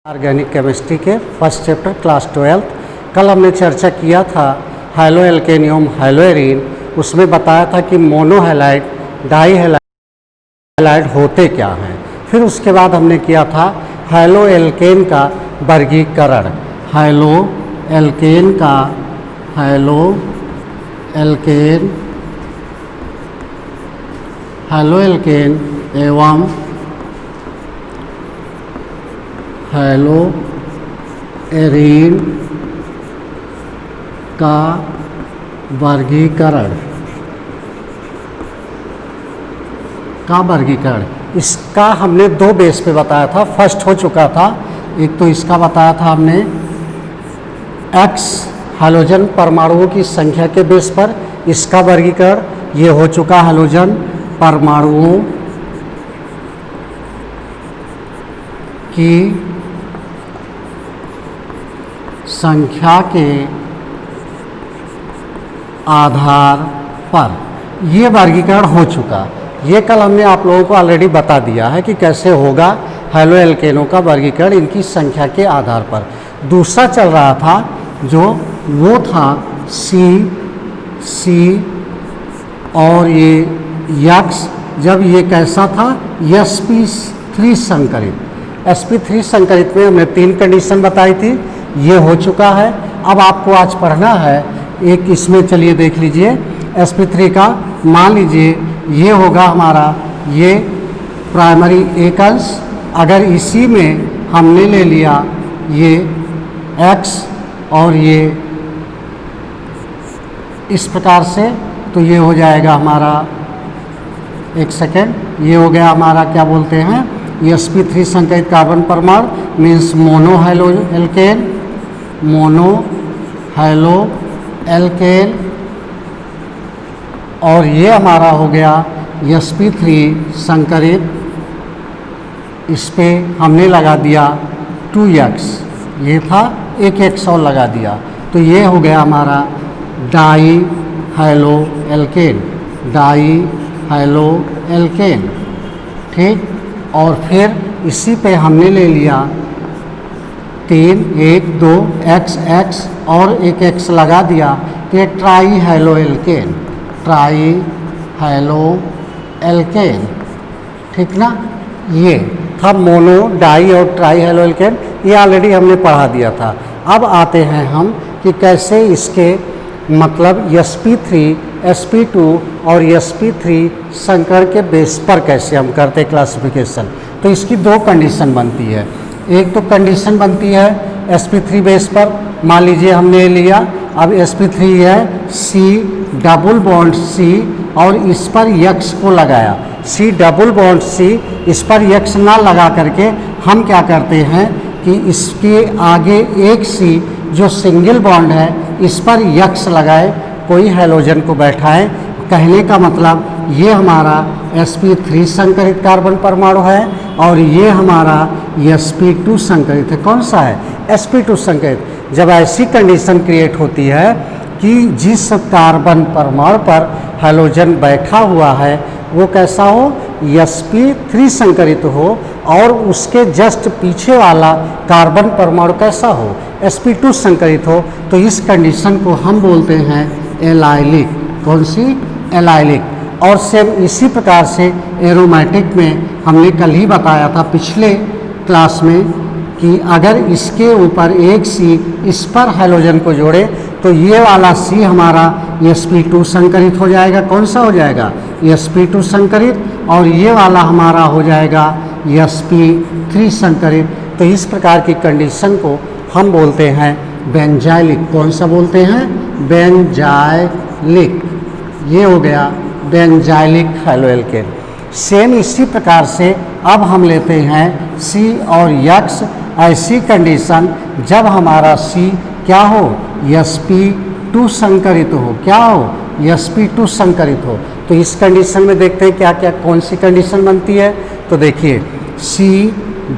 Organic chemistry के first chapter class 12 कल हमने चर्चा किया था हाइलो एल्केनियम हाइलोएरीन। उसमें बताया था कि मोनो हैलाइड डाई हैलाइड होते क्या हैं। फिर उसके बाद हमने किया था हाइलो एल्केन का वर्गीकरण। हाइलो एल्केन एवं हाइलोएरीन का वर्गीकरण इसका हमने दो बेस पे बताया था। फर्स्ट हो चुका था, एक तो इसका बताया था हमने एक्स हाइड्रोजन परमाणुओं की संख्या के बेस पर इसका वर्गीकरण। ये हो चुका हाइड्रोजन परमाणुओं की संख्या के आधार पर ये वर्गीकरण हो चुका। ये कल हमने आप लोगों को ऑलरेडी बता दिया है कि कैसे होगा हाइलो एल्केनों का वर्गीकरण इनकी संख्या के आधार पर। दूसरा चल रहा था जो वो था सी और ये यक्स। जब ये कैसा था sp3 संकरित। sp3 संकरित में हमने 3 कंडीशन बताई थी, ये हो चुका है। अब आपको आज पढ़ना है एक इसमें, चलिए देख लीजिए sp3 का। मान लीजिए ये होगा हमारा ये प्राइमरी एक अंश, अगर इसी में हमने ले लिया ये x और ये इस प्रकार से, तो ये हो जाएगा हमारा, एक सेकेंड, ये हो गया हमारा क्या बोलते हैं, ये sp3 संकरित कार्बन परमाणु मीन्स मोनो हाइलो एल्केन। और ये हमारा हो गया sp3 संकरित, इस पे हमने लगा दिया 2x, ये था एक x और लगा दिया, तो ये हो गया हमारा डाई हाइलो एल्केन। ठीक, और फिर इसी पे हमने ले लिया 3 1 2 x और एक x लगा दिया, तो ये ट्राई हाइलो एल्केन। ठीक ना, ये था मोनो डाई और ट्राई हाइलो एल्केन, ये ऑलरेडी हमने पढ़ा दिया था। अब आते हैं हम कि कैसे इसके मतलब sp3 sp2 और sp3 संकर के बेस पर कैसे हम करते क्लासिफिकेशन। तो इसकी दो कंडीशन बनती है। एक तो कंडीशन बनती है sp3 बेस पर, मान लीजिए हमने लिया, अब sp3 है C डबल बॉन्ड C और इस पर x को लगाया, C डबल बॉन्ड C, इस पर x ना लगा करके हम क्या करते हैं कि इसके आगे एक C जो सिंगल बॉन्ड है इस पर x लगाए, कोई हैलोजन को बैठाएं। कहने का मतलब ये हमारा sp3 संकरित कार्बन परमाणु है और ये हमारा sp2 संकरित है। कौन सा है? sp2 संकरित। जब ऐसी कंडीशन क्रिएट होती है कि जिस कार्बन परमाणु पर हैलोजन बैठा हुआ है वो कैसा हो, sp3 संकरित हो, और उसके जस्ट पीछे वाला कार्बन परमाणु कैसा हो, sp2 संकरित हो, तो इस कंडीशन को हम बोलते हैं एलाइलिक। कौन सी? एलाइलिक। और सेम इसी प्रकार से एरोमेटिक में हमने कल ही बताया था पिछले क्लास में कि अगर इसके ऊपर एक C इस पर हैलोजन को जोड़े तो ये वाला C हमारा sp2 संकरित हो जाएगा। कौन सा हो जाएगा? sp2 संकरित, और ये वाला हमारा हो जाएगा sp3 संकरित। तो इस प्रकार की कंडीशन को हम बोलते हैं बेंजाइलिक। कौन सा बोलते हैं? बेंजाइलिक। ये हो गया बेंजाइलिक हाइलो एल्केन। सेम इसी प्रकार से अब हम लेते हैं C और x। ऐसी कंडीशन जब हमारा C क्या हो, sp2 संकरित हो, क्या हो, sp2 संकरित हो, तो इस कंडीशन में देखते हैं क्या क्या कौन सी कंडीशन बनती है। तो देखिए C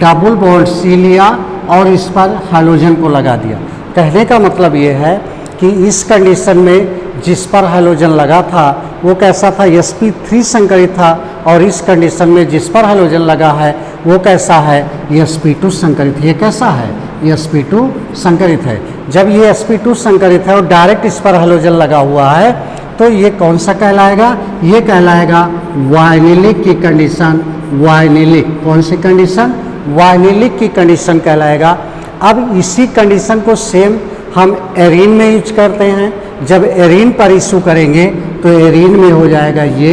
डबल बॉन्ड C लिया और इस पर हैलोजन को लगा दिया। कहने का मतलब ये है कि इस कंडीशन में जिस पर हैलोजन लगा था वो कैसा था, sp3 संकरित था, और इस कंडीशन में जिस पर हैलोजन लगा है वो कैसा है, sp2 संकरित। ये कैसा है, sp2 संकरित है। जब ये sp2 संकरित है और डायरेक्ट इस पर हैलोजन लगा हुआ है तो ये कौन सा कहलाएगा, ये कहलाएगा वाइनिलिक की कंडीशन। वाइनिलिक, कौन सी कंडीशन, वाइनिलिक की कंडीशन कहलाएगा। अब इसी कंडीशन को सेम हम एरीन में यूज करते हैं। जब एरीन पर इशू करेंगे तो एरीन में हो जाएगा ये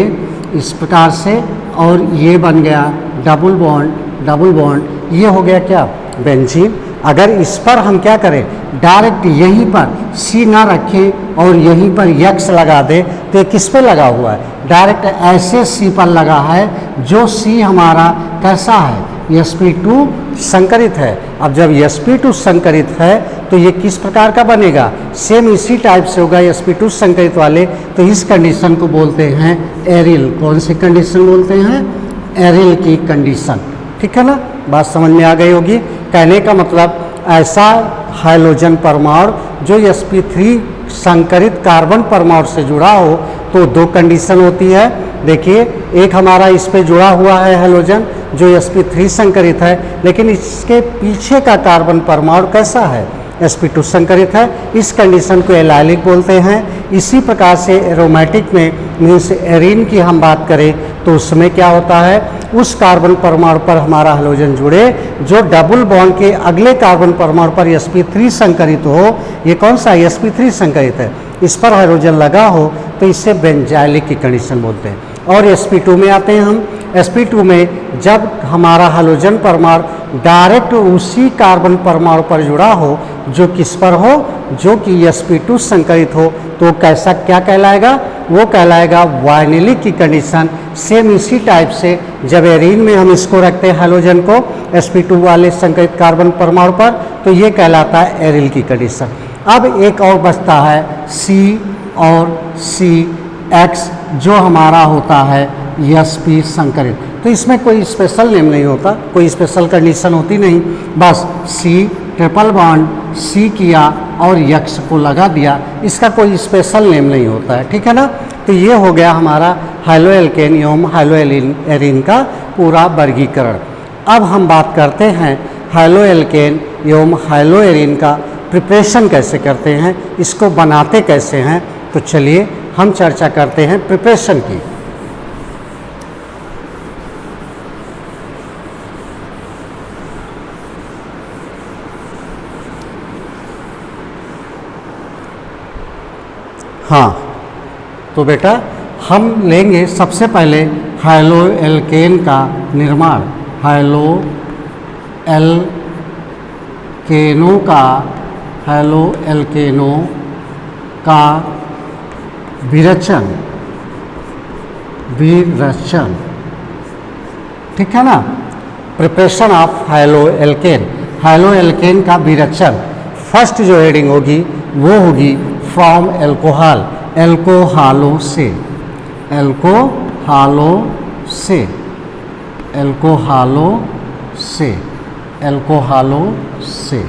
इस प्रकार से, और ये बन गया डबल बॉन्ड, डबल बॉन्ड, ये हो गया क्या, बेंजीन। अगर इस पर हम क्या करें, डायरेक्ट यहीं पर सी ना रखें और यहीं पर यक्स लगा दे तो ये किस पे लगा हुआ है, डायरेक्ट ऐसे सी पर लगा है, जो सी हमारा कैसा है, sp2 संकरित है। अब जब sp2 संकरित है तो ये किस प्रकार का बनेगा, सेम इसी टाइप से होगा sp2 संकरित वाले। तो इस कंडीशन को बोलते हैं एरिल। कौन सी कंडीशन बोलते हैं, एरिल की कंडीशन। ठीक है ना, बात समझ में आ गई होगी। कहने का मतलब ऐसा हाइड्रोजन परमाणु जो sp3 संकरित कार्बन परमाणु से जुड़ा हो तो दो कंडीशन होती है। देखिए, एक हमारा इस पे जुड़ा हुआ है हाइड्रोजन जो sp3 संकरित है, लेकिन इसके पीछे का कार्बन परमाणु कैसा है, sp2 संकरित है। इस कंडीशन को एलाइलिक बोलते हैं। इसी प्रकार से एरोमेटिक में मीन्स एरीन की हम बात करें तो उसमें क्या होता है, उस कार्बन परमाणु पर हमारा हाइड्रोजन जुड़े जो डबल बॉन्ड के अगले कार्बन परमाणु पर sp3 संकरित हो। ये कौन सा sp3 संकरित है, इस पर हाइड्रोजन लगा हो तो इसे बेंजाइलिक की कंडीशन बोलते हैं। और sp2 में आते हैं हम। sp2 में जब हमारा हाइड्रोजन परमाणु डायरेक्ट उसी कार्बन परमाणु पर जुड़ा हो जो किस पर हो, जो कि sp2 संकरित हो, तो कैसा क्या कहलाएगा, वो कहलाएगा वाइनिलिक की कंडीशन। सेम इसी टाइप से जब एरीन में हम इसको रखते हैं हाइड्रोजन को sp2 वाले संकरित कार्बन परमाणु पर तो ये कहलाता है एरिल की कंडीशन। अब एक और बचता है C और CX जो हमारा होता है sp संकरित। तो इसमें कोई स्पेशल नेम नहीं होता, कोई स्पेशल कंडीशन होती नहीं, बस C ट्रिपल बॉन्ड C किया और यक्स को लगा दिया, इसका कोई स्पेशल नेम नहीं होता है। ठीक है ना, तो ये हो गया हमारा हाइड्रोएल्केन एवं हाइड्रोएरीन का पूरा वर्गीकरण। अब हम बात करते हैं हाइड्रोएल्केन एवं हाइड्रोएरीन का प्रिपरेशन कैसे करते हैं, इसको बनाते कैसे हैं। तो चलिए हम चर्चा करते हैं प्रिपरेशन की। हाँ, तो बेटा हम लेंगे सबसे पहले हाइड्रोएल्केन का निर्माण। हाइड्रोएल्केनों का विरचन, ठीक है ना, प्रिपरेशन ऑफ हाइड्रोएल्केन, हाइड्रोएल्केन का विरचन। फर्स्ट जो हेडिंग होगी वो होगी फ्रॉम एल्कोहल, एल्कोहलों से, एल्कोहलों से, एल्कोहलों से, एल्कोहलों से।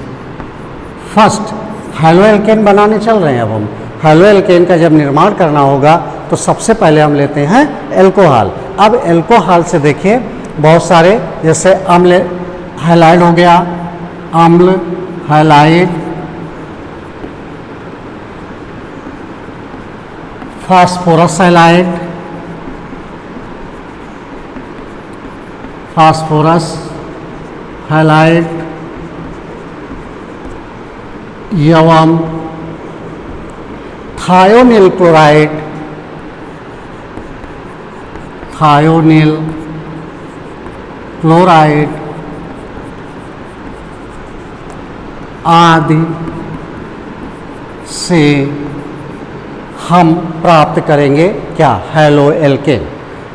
फर्स्ट हाइड्रोएल्केन बनाने चल रहे हैं। अब हम हाइड्रोएल्केन का जब निर्माण करना होगा तो सबसे पहले हम लेते हैं एल्कोहल। अब एल्कोहल से देखिए बहुत सारे, जैसे अम्ल हाइलाइड हो गया, अम्ल halide, phosphorus halide, phosphorus halide एवं थायोनिल क्लोराइड, थायोनिल क्लोराइड आदि से हम प्राप्त करेंगे क्या, हाइड्रोएल्केन।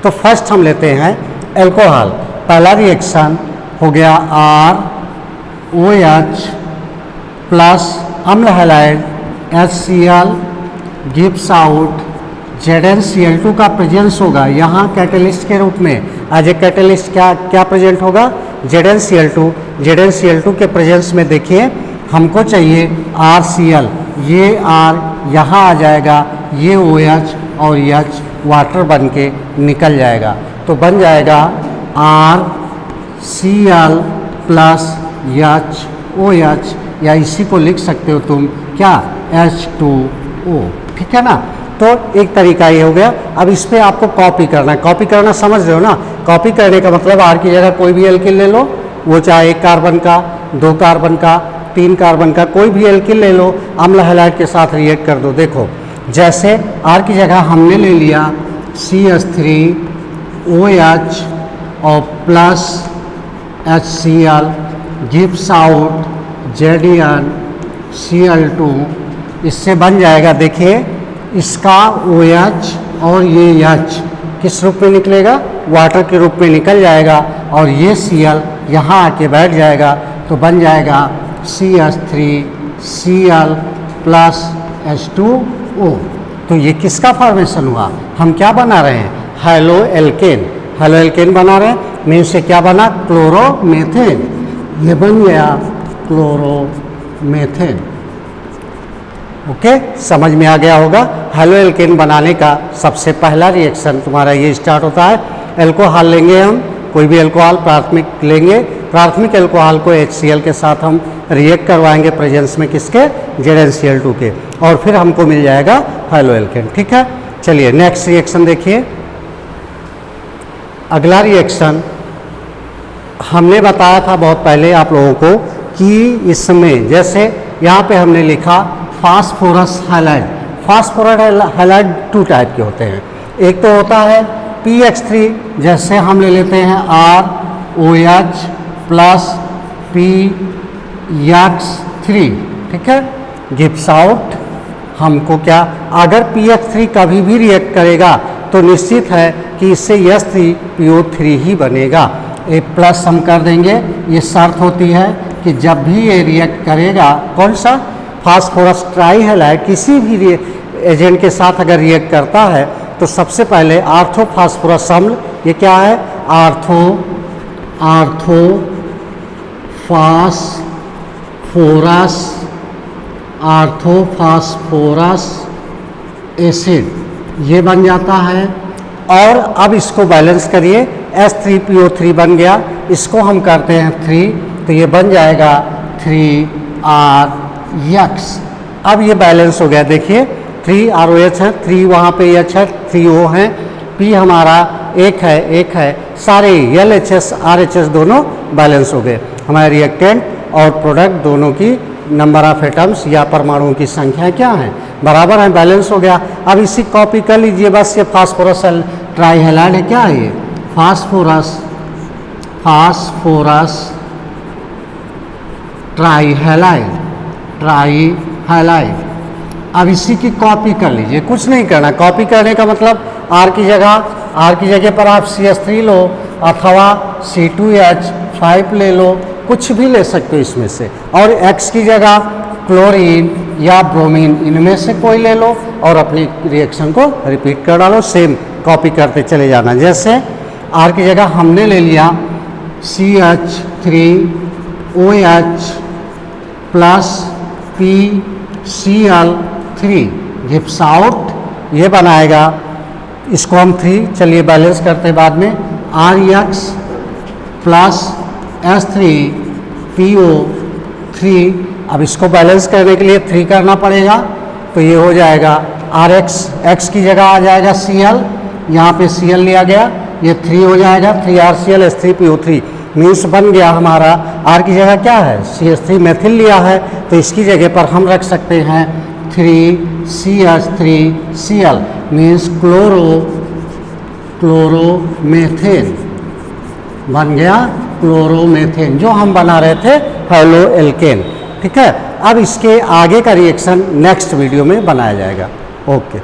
तो फर्स्ट हम लेते हैं एल्कोहल। पहला रिएक्शन हो गया ROH प्लस अम्ल halide HCl gives out ZnCl2 का प्रेजेंस होगा यहाँ कैटेलिस्ट के रूप में। एज ए कैटेलिस्ट क्या प्रेजेंट होगा, ZnCl2। ZnCl2 के प्रेजेंस में देखिए हमको चाहिए RCl, ये R यहाँ आ जाएगा, ये OH और H वाटर बन के निकल जाएगा, तो बन जाएगा Cl प्लस OH, या इसी को लिख सकते हो तुम क्या, H2O, ठीक है ना। तो एक तरीका ये हो गया। अब इस पर आपको कॉपी करना है। कॉपी करना समझ रहे हो ना। कॉपी करने का मतलब R की जगह कोई भी एल्किल ले लो, वो चाहे 1 कार्बन का, 2 कार्बन का, 3 कार्बन का, कोई भी एल्किल ले लो, अम्ल हैलाइड के साथ रिएक्ट कर दो। देखो जैसे R की जगह हमने ले लिया CH3OH और plus HCl gives out ZnCl2, इससे बन जाएगा, देखिए इसका OH और ये H किस रूप में निकलेगा, वाटर के रूप में निकल जाएगा, और ये Cl यहाँ आके बैठ जाएगा, तो बन जाएगा CH3Cl प्लस H2O। तो ये किसका फॉर्मेशन हुआ, हम क्या बना रहे हैं, हेलो एल्केन। हेलो एल्केन बना रहे हैं, मीन्स से क्या बना, क्लोरोमेथेन। ये बन गया क्लोरोमेथेन। ओके, समझ में आ गया होगा। हेलो एल्केन बनाने का सबसे पहला रिएक्शन तुम्हारा ये स्टार्ट होता है। एल्कोहल लेंगे हम, कोई भी एल्कोहल प्राथमिक लेंगे, प्राथमिक एल्कोहल को HCl के साथ हम रिएक्ट करवाएंगे प्रेजेंस में किसके, ZnCl2 के, और फिर हमको मिल जाएगा हेलो एल्केन। ठीक है, चलिए नेक्स्ट रिएक्शन देखिए। अगला रिएक्शन हमने बताया था बहुत पहले आप लोगों को कि इसमें जैसे यहाँ पे हमने लिखा phosphorus halide. Phosphorus halide 2 type के होते हैं। एक तो होता है PX3, जैसे हम ले लेते हैं ROH प्लस PX3, ठीक है, गिव्स आउट हमको क्या, अगर PX3 कभी भी रिएक्ट करेगा तो निश्चित है कि इससे H3PO3 ही बनेगा। एक प्लस हम कर देंगे, ये शर्त होती है कि जब भी ये रिएक्ट करेगा, कौन सा, फास्फोरस ट्राईहैलाइड किसी भी एजेंट के साथ अगर रिएक्ट करता है तो सबसे पहले आर्थोफास्फोरस अम्ल, ये क्या है, आर्थोफास्फोरस एसिड, ये बन जाता है। और अब इसको बैलेंस करिए, H3PO3 बन गया, इसको हम करते हैं 3, तो ये बन जाएगा 3RX। अब ये बैलेंस हो गया, देखिए 3ROH है, 3 वहाँ पे H है, 3O है, P हमारा एक है, सारे LHS RHS दोनों बैलेंस हो गए। हमारे रिएक्टेंट और प्रोडक्ट दोनों की नंबर ऑफ एटम्स या परमाणुओं की संख्या क्या है, बराबर है, बैलेंस हो गया। अब इसी कॉपी कर लीजिए बस, ये फास्फोरस ट्राईहैलाइड है, क्या है ये, फास्फोरस ट्राईहैलाइड। अब इसी की कॉपी कर लीजिए, कुछ नहीं करना। कॉपी करने का मतलब R की जगह पर आप CH3 लो अथवा C2H5 ले लो, कुछ भी ले सकते हो इसमें से, और X की जगह क्लोरीन या ब्रोमीन, इनमें से कोई ले लो और अपनी रिएक्शन को रिपीट कर डालो। सेम कॉपी करते चले जाना। जैसे R की जगह हमने ले लिया CH3OH plus PCl3 gives out, ये बनाएगा, इसको हम 3, चलिए बैलेंस करते बाद में, RX प्लस H3PO3। अब इसको बैलेंस करने के लिए 3 करना पड़ेगा, तो ये हो जाएगा RX, X की जगह आ जाएगा Cl, यहाँ पे Cl लिया गया, ये 3 हो जाएगा, 3RCl H3PO3, मीन्स बन गया हमारा। R की जगह क्या है, CH3 मेथिल लिया है, तो इसकी जगह पर हम रख सकते हैं 3CH3Cl, मीन्स क्लोरोमेथेन बन गया, क्लोरोमेथेन, जो हम बना रहे थे हेलो एल्केन। ठीक है, अब इसके आगे का रिएक्शन नेक्स्ट वीडियो में बनाया जाएगा। ओके।